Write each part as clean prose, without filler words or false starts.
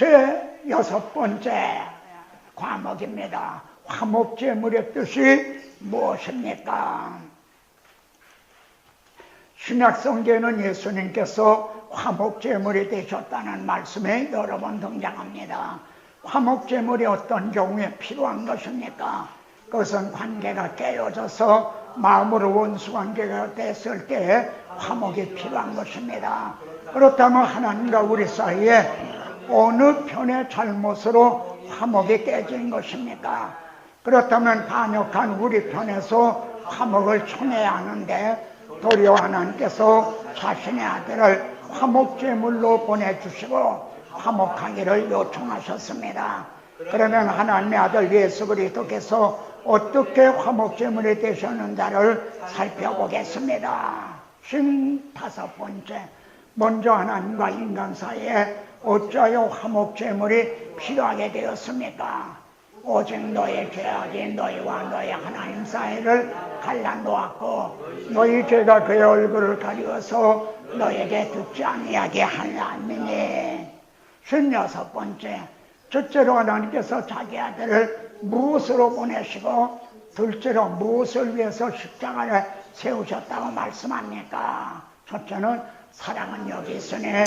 제 6번째 과목입니다. 화목제물의 뜻이 무엇입니까? 신약성경에는 예수님께서 화목제물이 되셨다는 말씀이 여러 번 등장합니다. 화목제물이 어떤 경우에 필요한 것입니까? 그것은 관계가 깨어져서 마음으로 원수관계가 됐을 때 화목이 필요한 것입니다. 그렇다면 하나님과 우리 사이에 어느 편의 잘못으로 화목이 깨진 것입니까? 그렇다면 반역한 우리 편에서 화목을 청해야 하는데 도리어 하나님께서 자신의 아들을 화목제물로 보내주시고 화목하기를 요청하셨습니다. 그러면 하나님의 아들 예수 그리스도께서 어떻게 화목제물이 되셨는지를 살펴보겠습니다. 15번째, 먼저 하나님과 인간 사이에 어찌하여 화목제물이 필요하게 되었습니까? 오직 너의 죄악이 너희와 너희 하나님 사이를 갈라놓았고 너희 죄가 그의 얼굴을 가리워서 너에게 듣지 아니하게 하나님이니. 16번째, 첫째로 하나님께서 자기 아들을 무엇으로 보내시고 둘째로 무엇을 위해서 십자가를 세우셨다고 말씀합니까? 첫째는 사랑은 여기 있으니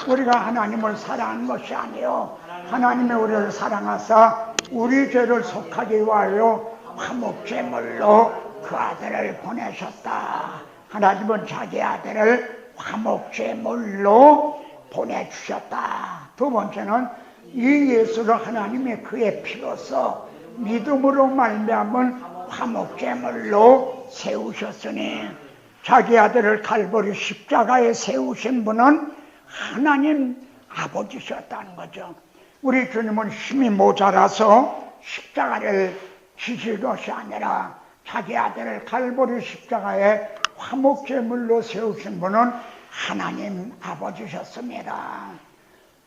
우리가 하나님을 사랑하는 것이 아니요 하나님이 우리를 사랑하사 우리 죄를 속하기 위하여 화목제물로 그 아들을 보내셨다. 하나님은 자기 아들을 화목제물로 보내주셨다. 두 번째는 이 예수를 하나님이 그의 피로써 믿음으로 말미암은 화목제물로 세우셨으니 자기 아들을 갈보리 십자가에 세우신 분은 하나님 아버지셨다는 거죠. 우리 주님은 힘이 모자라서 십자가를 지실 것이 아니라 자기 아들을 갈보리 십자가에 화목제물로 세우신 분은 하나님 아버지셨습니다.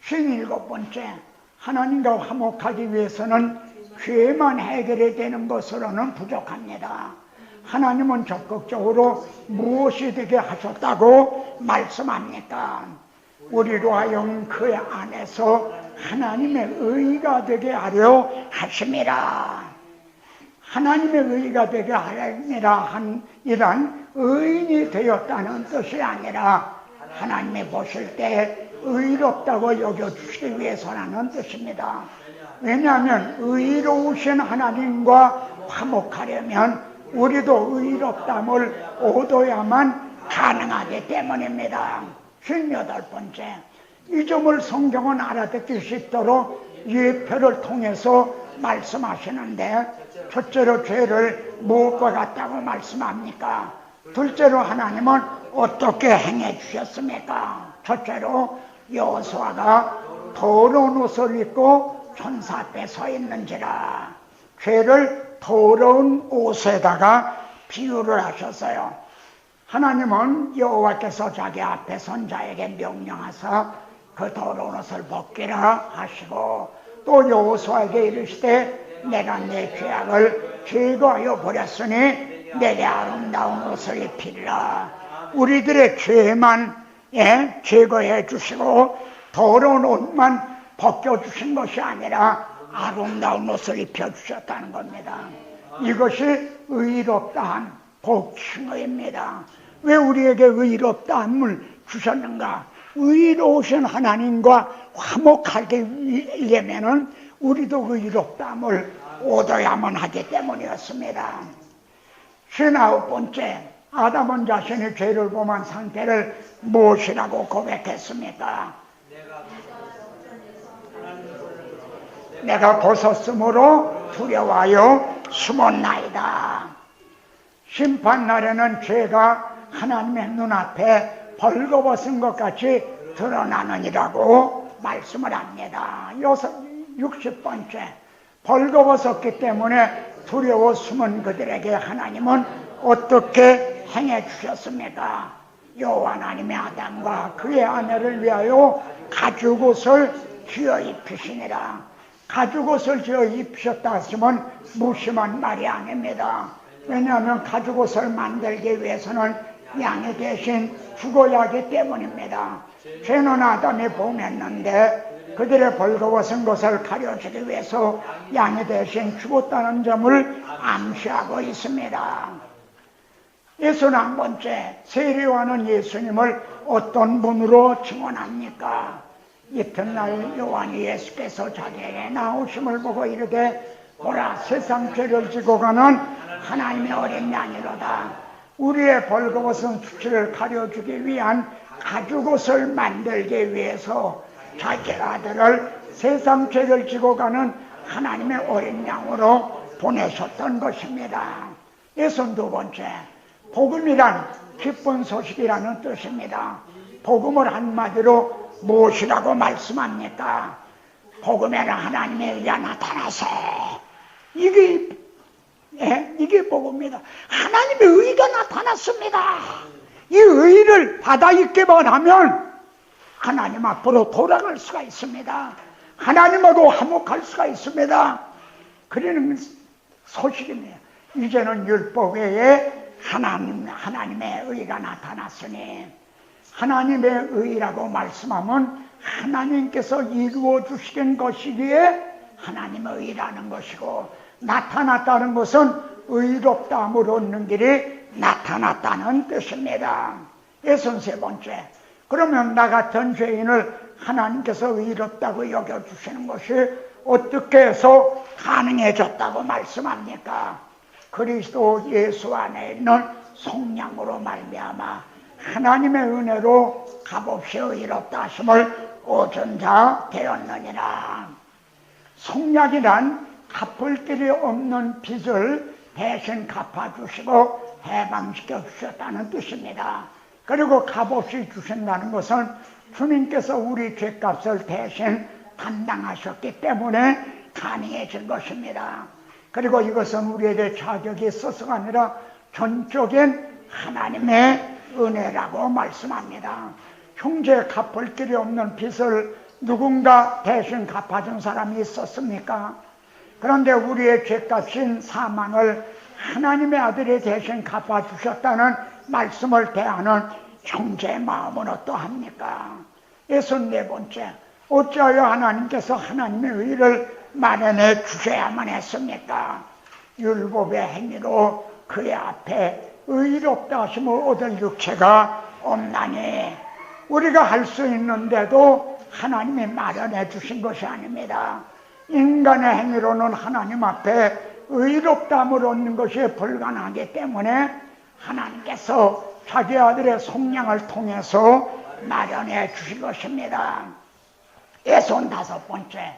17번째, 하나님과 화목하기 위해서는 죄만 해결이 되는 것으로는 부족합니다. 하나님은 적극적으로 무엇이 되게 하셨다고 말씀합니까? 우리로 하여금 그 안에서 하나님의 의가 되게 하려 하심이라. 하나님의 의가 되게 하려 이란 의인이 되었다는 뜻이 아니라 하나님이 보실 때 의롭다고 여겨주시기 위해서라는 뜻입니다. 왜냐하면 의로우신 하나님과 화목하려면 우리도 의롭담을 얻어야만 가능하기 때문입니다. 18번째, 이 점을 성경은 알아듣기 쉽도록 예표를 통해서 말씀하시는데 첫째로 죄를 무엇과 같다고 말씀합니까? 둘째로 하나님은 어떻게 행해 주셨습니까? 첫째로 여호수아가 더러운 옷을 입고 천사 앞에 서 있는지라. 죄를 더러운 옷에다가 비유를 하셨어요. 하나님은 여호와께서 자기 앞에 선 자에게 명령하사 그 더러운 옷을 벗기라 하시고 또 여호수아에게 이르시되 내가 내 죄악을 제거하여 버렸으니 내게 아름다운 옷을 입히리라. 우리들의 죄만 제거해 주시고 더러운 옷만 벗겨주신 것이 아니라 아름다운 옷을 입혀주셨다는 겁니다. 이것이 의롭다한 복칭의입니다. 왜 우리에게 의롭다함을 주셨는가? 의로우신 하나님과 화목하기 위해서는 우리도 의롭다함을 얻어야만 하기 때문이었습니다. 19번째, 아담은 자신의 죄를 범한 상태를 무엇이라고 고백했습니까? 내가 벗었으므로 두려워하여 숨었나이다. 심판날에는 죄가 하나님의 눈앞에 벌거벗은 것 같이 드러나느니라고 말씀을 합니다. 60번째, 벌거벗었기 때문에 두려워 숨은 그들에게 하나님은 어떻게 행해 주셨습니까? 여호와 하나님의 아담과 그의 아내를 위하여 가죽옷을 쥐어 입히시니라. 가죽옷을 쥐어 입히셨다 하시면 무심한 말이 아닙니다. 왜냐하면 가죽옷을 만들기 위해서는 양이 대신 죽어야 하기 때문입니다. 죄는 아담이 범했는데 그들의 벌거벗은 것을 가려주기 위해서 양이 대신 죽었다는 점을 암시하고 있습니다. 예수는 한 번째 세례요한은 예수님을 어떤 분으로 증언합니까? 이튿날 요한이 예수께서 자기에게 나오심을 보고 이르되 보라, 세상 죄를 지고 가는 하나님의 어린 양이로다. 우리의 벌거벗은 수치를 가려주기 위한 가죽옷을 만들기 위해서 자기 아들을 세상 죄를 지고 가는 하나님의 어린 양으로 보내셨던 것입니다. 예수는 두 번째, 복음이란 기쁜 소식이라는 뜻입니다. 복음을 한마디로 무엇이라고 말씀합니까? 복음에는 하나님의 의가 나타나서 이게 복음입니다. 하나님의 의가 나타났습니다. 이 의를 받아 있기만 하면 하나님 앞으로 돌아갈 수가 있습니다. 하나님하고 화목할 수가 있습니다. 그러는 소식입니다. 이제는 율법 외에 하나님의 의가 나타났으니, 하나님의 의라고 말씀하면 하나님께서 이루어 주시는 것이기에 하나님의 의라는 것이고, 나타났다는 것은 의롭다함을 얻는 길이 나타났다는 뜻입니다. 예수는 세 번째, 그러면 나 같은 죄인을 하나님께서 의롭다고 여겨주시는 것이 어떻게 해서 가능해졌다고 말씀합니까? 그리스도 예수 안에 있는 성령으로 말미암아 하나님의 은혜로 값없이 의롭다 하심을 얻은 자 되었느니라. 성령이란 갚을 길이 없는 빚을 대신 갚아주시고 해방시켜 주셨다는 뜻입니다. 그리고 값없이 주신다는 것은 주님께서 우리 죄값을 대신 담당하셨기 때문에 가능해진 것입니다. 그리고 이것은 우리에게 자격이 있어서가 아니라 전적인 하나님의 은혜라고 말씀합니다. 형제 갚을 길이 없는 빚을 누군가 대신 갚아준 사람이 있었습니까? 그런데 우리의 죄값인 사망을 하나님의 아들이 대신 갚아주셨다는 말씀을 대하는 형제의 마음은 어떠합니까? 예수는 네 번째, 어찌하여 하나님께서 하나님의 의를 마련해 주셔야만 했습니까? 율법의 행위로 그의 앞에 의롭다 하심을 얻을 육체가 없나니, 우리가 할 수 있는데도 하나님이 마련해 주신 것이 아닙니다. 인간의 행위로는 하나님 앞에 의롭다함을 얻는 것이 불가능하기 때문에 하나님께서 자기 아들의 속량을 통해서 마련해 주신 것입니다. 예수는 다섯 번째,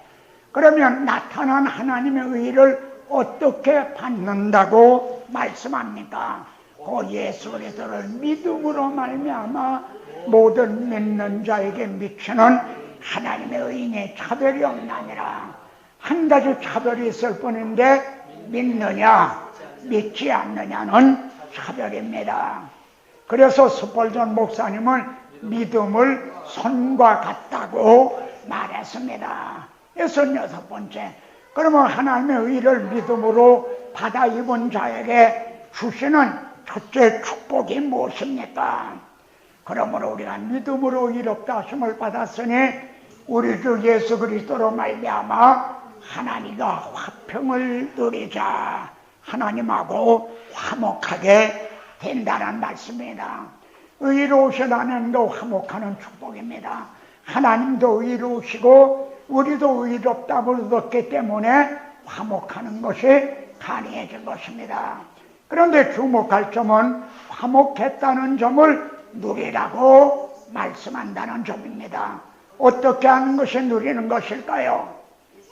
그러면 나타난 하나님의 의를 어떻게 받는다고 말씀합니까? 그 예수 그리스도를 믿음으로 말미암아 모든 믿는 자에게 미치는 하나님의 의인의 차별이 없나니라. 한 가지 차별이 있을 뿐인데 믿느냐 믿지 않느냐는 차별입니다. 그래서 스펄전 목사님은 믿음을 손과 같다고 말했습니다. 예수는 여섯 번째, 그러면 하나님의 의를 믿음으로 받아 입은 자에게 주시는 첫째 축복이 무엇입니까? 그러므로 우리가 믿음으로 의롭다 하심을 받았으니 우리 주 예수 그리스도로 말미암아 하나님과 화평을 누리자, 하나님하고 화목하게 된다는 말씀입니다. 의로우시다는 거 화목하는 축복입니다. 하나님도 의로우시고 우리도 의롭다함을 얻었기 때문에 화목하는 것이 가능해진 것입니다. 그런데 주목할 점은 화목했다는 점을 누리라고 말씀한다는 점입니다. 어떻게 하는 것이 누리는 것일까요?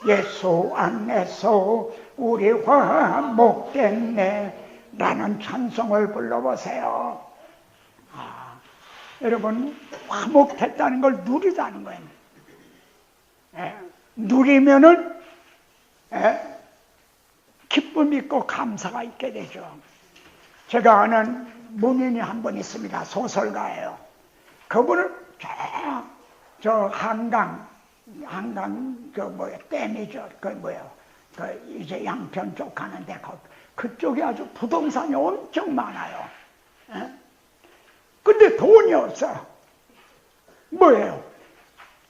예수 안에서 우리 화목됐네 라는 찬송을 불러보세요. 여러분, 화목했다는 걸 누리자는 거예요. 누리면은 기쁨이 있고 감사가 있게 되죠. 제가 아는 문인이 한 분 있습니다. 소설가예요. 그분은 저 한강 댐이죠. 이제 양평 쪽 가는데 그쪽에 아주 부동산이 엄청 많아요. 근데 돈이 없어. 뭐예요?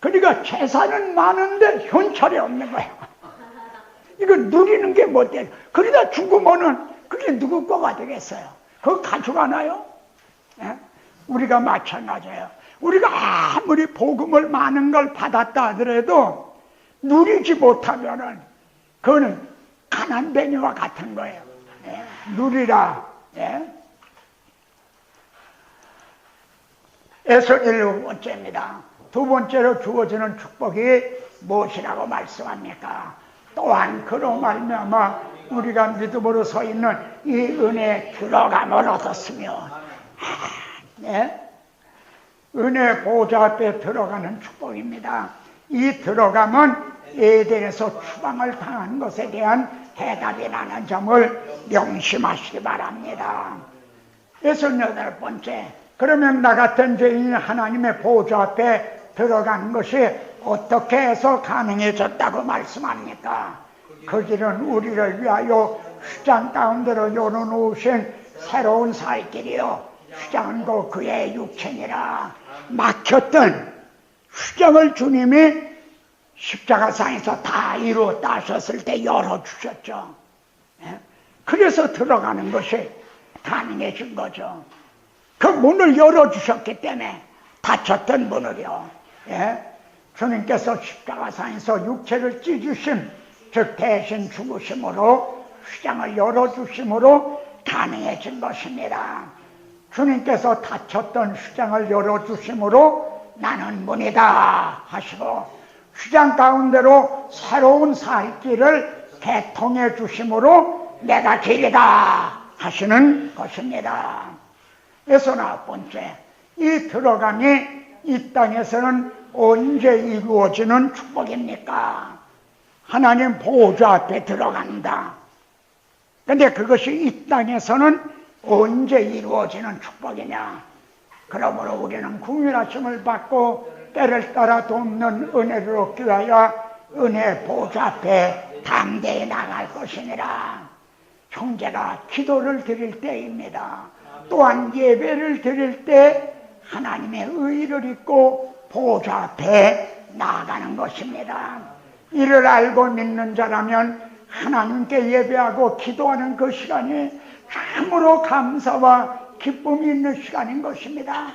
그러니까 재산은 많은데 현찰이 없는 거야. 이거 누리는 게 못 돼. 그러다 죽으면은 그게 누구 거가 되겠어요? 그거 가져가나요? 예? 우리가 마찬가지예요. 우리가 아무리 복음을 많은 걸 받았다 하더라도 누리지 못하면은 그거는 가난뱅이와 같은 거예요. 예? 누리라. 예? 에서 7번째입니다. 두 번째로 주어지는 축복이 무엇이라고 말씀합니까? 또한 그로 말미암아 우리가 믿음으로 서 있는 이 은혜에 들어감을 얻었으며, 네? 은혜 보좌 앞에 들어가는 축복입니다. 이 들어감은 에덴에서 추방을 당한 것에 대한 해답이라는 점을 명심하시기 바랍니다. 68번째, 그러면 나 같은 죄인이 하나님의 보좌 앞에 들어가는 것이 어떻게 해서 가능해졌다고 말씀합니까? 그 길은 우리를 위하여 휘장 가운데로 열어놓으신 새로운 살 길이요, 휘장은 곧 그의 육체니라. 막혔던 휘장을 주님이 십자가상에서 다 이루었다 하셨을 때 열어주셨죠. 그래서 들어가는 것이 가능해진 거죠. 그 문을 열어주셨기 때문에 닫혔던 문을요, 주님께서 십자가상에서 육체를 찢으심, 즉 대신 죽으심으로 휘장을 열어주심으로 가능해진 것입니다. 주님께서 닫혔던 휘장을 열어주심으로 나는 문이다 하시고 휘장 가운데로 새로운 살 길을 개통해 주심으로 내가 길이다 하시는 것입니다. 69번째, 이 들어감이 이 땅에서는 언제 이루어지는 축복입니까? 하나님 보좌 앞에 들어간다. 근데 그것이 이 땅에서는 언제 이루어지는 축복이냐? 그러므로 우리는 국민하심을 받고 때를 따라 돕는 은혜를 얻기 위하여 은혜 보좌 앞에 담대히 나갈 것이니라. 형제가 기도를 드릴 때입니다. 또한 예배를 드릴 때 하나님의 의를 잊고 보좌 앞에 나아가는 것입니다. 이를 알고 믿는 자라면 하나님께 예배하고 기도하는 그 시간이 참으로 감사와 기쁨이 있는 시간인 것입니다.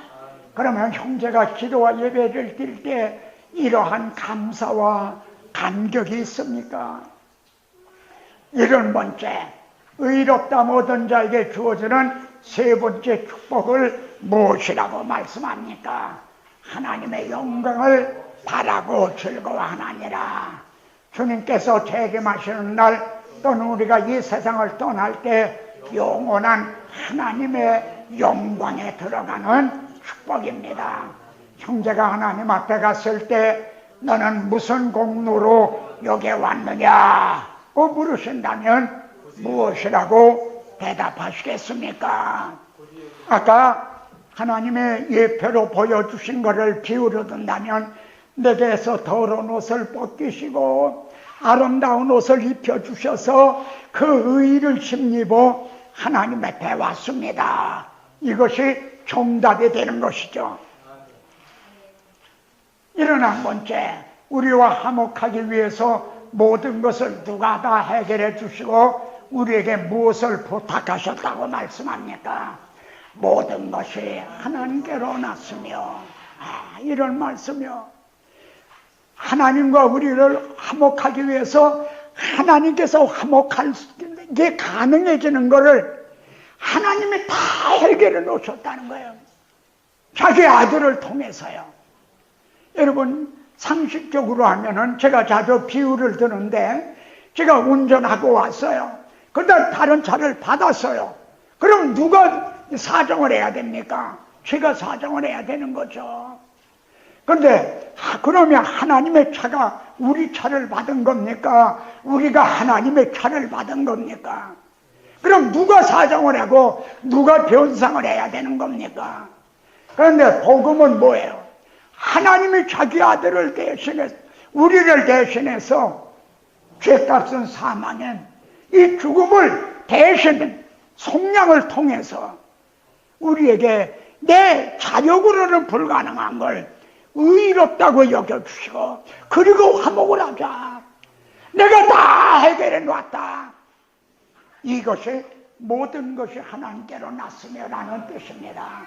그러면 형제가 기도와 예배를 드릴 때 이러한 감사와 감격이 있습니까? 70번째, 의롭다 모든 자에게 주어지는 세 번째 축복을 무엇이라고 말씀합니까? 하나님의 영광을 바라고 즐거워하나니라. 주님께서 재림하시는 날 또는 우리가 이 세상을 떠날 때 영원한 하나님의 영광에 들어가는 축복입니다. 형제가 하나님 앞에 갔을 때 너는 무슨 공로로 여기에 왔느냐고 물으신다면 무엇이라고 대답하시겠습니까? 아까 하나님의 예표로 보여주신 것을 비유로 든다면 내게서 더러운 옷을 벗기시고 아름다운 옷을 입혀주셔서 그 의를 힘입어 하나님 앞에 왔습니다. 이것이 정답이 되는 것이죠. 71번째, 우리와 화목하기 위해서 모든 것을 누가 다 해결해 주시고 우리에게 무엇을 부탁하셨다고 말씀합니까? 모든 것이 하나님께로 났으며, 이런 말씀이요, 하나님과 우리를 화목하기 위해서 하나님께서 화목할 게 가능해지는 것을 하나님이 다 해결해 놓으셨다는 거예요. 자기 아들을 통해서요. 여러분, 상식적으로 하면은 제가 자주 비유를 드는데, 제가 운전하고 왔어요. 그러다 다른 차를 받았어요. 그럼 누가 사정을 해야 됩니까? 제가 사정을 해야 되는 거죠. 그런데 그러면 하나님의 차가 우리 차를 받은 겁니까? 우리가 하나님의 차를 받은 겁니까? 그럼 누가 사정을 하고 누가 변상을 해야 되는 겁니까? 그런데 복음은 뭐예요? 하나님이 자기 아들을 대신해서, 우리를 대신해서 죄값은 사망인 이 죽음을 대신 속량을 통해서 우리에게 내 자력으로는 불가능한 걸 의롭다고 여겨주시고 그리고 화목을 하자. 내가 다 해결해 놨다. 이것이 모든 것이 하나님께로 났으며라는 뜻입니다.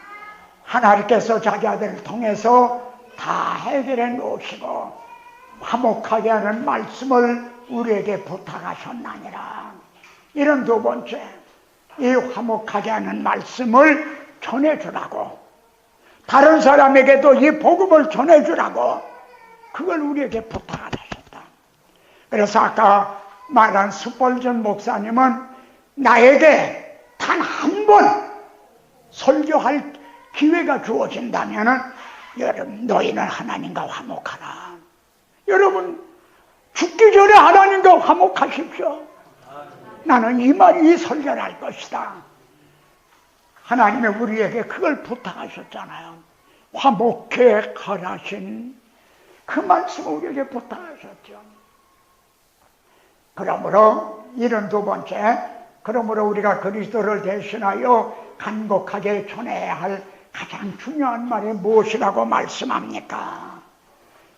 하나님께서 자기 아들을 통해서 다 해결해 놓으시고 화목하게 하는 말씀을 우리에게 부탁하셨나니라. 이런 두 번째, 이 화목하게 하는 말씀을 전해주라고, 다른 사람에게도 이 복음을 전해주라고 그걸 우리에게 부탁하셨다. 그래서 아까 말한 스펄전 목사님은 나에게 단 한 번 설교할 기회가 주어진다면 여러분 너희는 하나님과 화목하라. 여러분 죽기 전에 하나님과 화목하십시오. 나는 이 설교를 할 것이다. 하나님이 우리에게 그걸 부탁하셨잖아요. 화목해 가라신 그 말씀을 우리에게 부탁하셨죠. 그러므로 이런 두 번째, 그러므로 우리가 그리스도를 대신하여 간곡하게 전해야 할 가장 중요한 말이 무엇이라고 말씀합니까?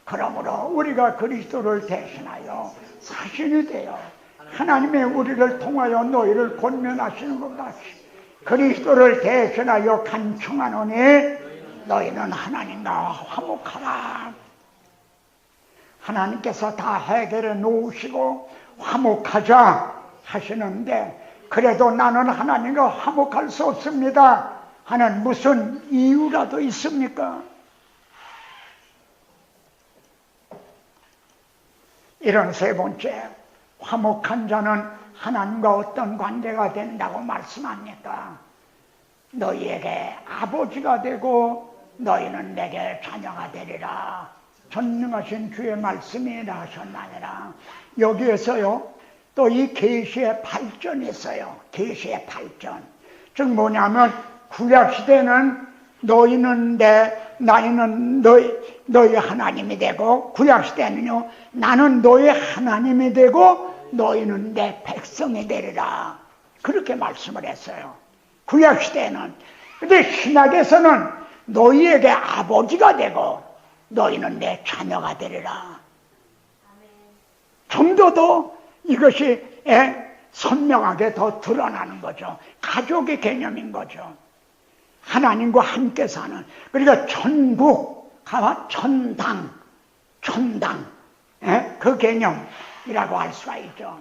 그러므로 우리가 그리스도를 대신하여 사신이 되어 하나님의 우리를 통하여 너희를 권면하시는 것 같이 그리스도를 대신하여 간청하노니 너희는 하나님과 화목하라. 하나님께서 다 해결해 놓으시고 화목하자 하시는데, 그래도 나는 하나님과 화목할 수 없습니다 하는 무슨 이유라도 있습니까? 이런 세 번째, 화목한 자는 하나님과 어떤 관계가 된다고 말씀합니까? 너희에게 아버지가 되고 너희는 내게 자녀가 되리라. 전능하신 주의 말씀이라 하셨나니라. 여기에서요 또 이 계시의 발전이 있어요. 계시의 발전. 즉 뭐냐면 구약시대는 너희는 나는 너희 하나님이 되고, 구약시대는요 나는 너희 하나님이 되고 너희는 내 백성이 되리라. 그렇게 말씀을 했어요. 구약시대에는. 근데 신약에서는 너희에게 아버지가 되고 너희는 내 자녀가 되리라. 좀 더 이것이 선명하게 더 드러나는 거죠. 가족의 개념인 거죠. 하나님과 함께 사는, 그러니까 천국과 천당 그 개념이라고 할 수가 있죠.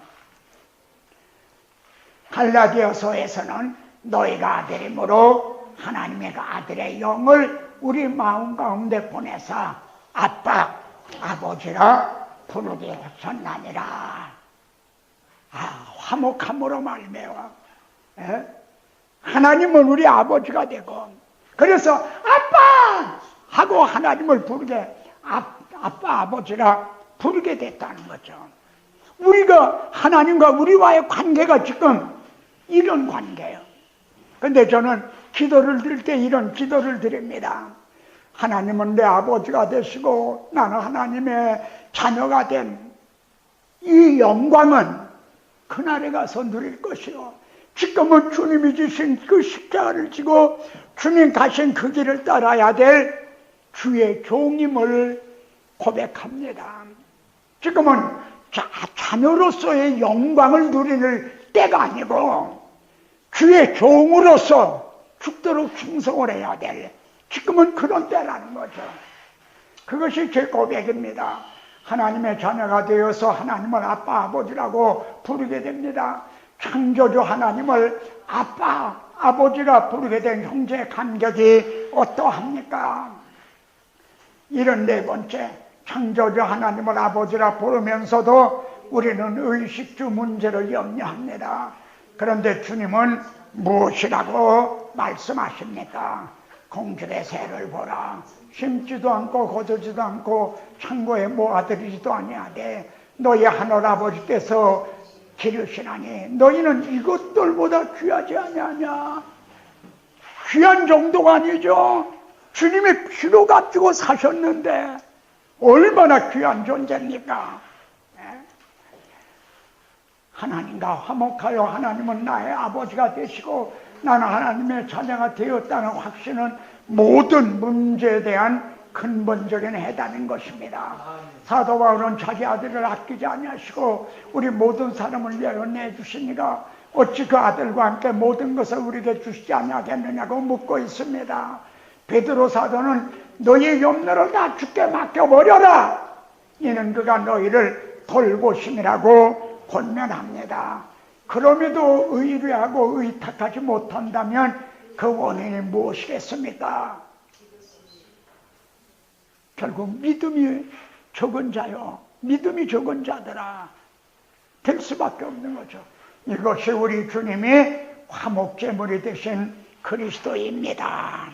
갈라디아서에서는 너희가 아들이므로 하나님의 아들의 영을 우리 마음 가운데 보내사 아빠, 아버지라 부르게 하셨나니라. 화목함으로 말미암아 하나님은 우리 아버지가 되고, 그래서 아빠 하고 하나님을 부르게 아빠 아버지라 부르게 됐다는 거죠. 우리가 하나님과 우리와의 관계가 지금 이런 관계예요. 근데 저는 기도를 드릴 때 이런 기도를 드립니다. 하나님은 내 아버지가 되시고 나는 하나님의 자녀가 된 이 영광은 그날에 가서 누릴 것이요, 지금은 주님이 지신 그 십자가를 지고 주님 가신 그 길을 따라야 될 주의 종임을 고백합니다. 지금은 자녀로서의 영광을 누리는 때가 아니고 주의 종으로서 죽도록 충성을 해야 될, 지금은 그런 때라는 거죠. 그것이 제 고백입니다. 하나님의 자녀가 되어서 하나님을 아빠 아버지라고 부르게 됩니다. 창조주 하나님을 아빠 아버지라 부르게 된 형제의 감격이 어떠합니까? 이런 네 번째, 창조주 하나님을 아버지라 부르면서도 우리는 의식주 문제를 염려합니다. 그런데 주님은 무엇이라고 말씀하십니까? 공중의 새를 보라. 심지도 않고 거두지도 않고 창고에 모아들이지도 아니하되 너희 하늘아버지께서 기르시나니 너희는 이것들보다 귀하지 아니하냐. 귀한 정도가 아니죠. 주님이 피로 값주고 사셨는데 얼마나 귀한 존재입니까? 하나님과 화목하여 하나님은 나의 아버지가 되시고 나는 하나님의 자녀가 되었다는 확신은 모든 문제에 대한 근본적인 해답인 것입니다. 사도 바울은 자기 아들을 아끼지 아니하시고 우리 모든 사람을 위하여 내주시니가 어찌 그 아들과 함께 모든 것을 우리에게 주시지 아니하겠느냐고 묻고 있습니다. 베드로 사도는 너희 염려를 다 주께 맡겨버려라. 이는 그가 너희를 돌보심이라고 권면합니다. 그럼에도 의뢰하고 의탁하지 못한다면 그 원인이 무엇이겠습니까? 결국 믿음이 적은 자요, 믿음이 적은 자들아 될 수밖에 없는 거죠. 이것이 우리 주님이 화목제물이 되신 그리스도입니다.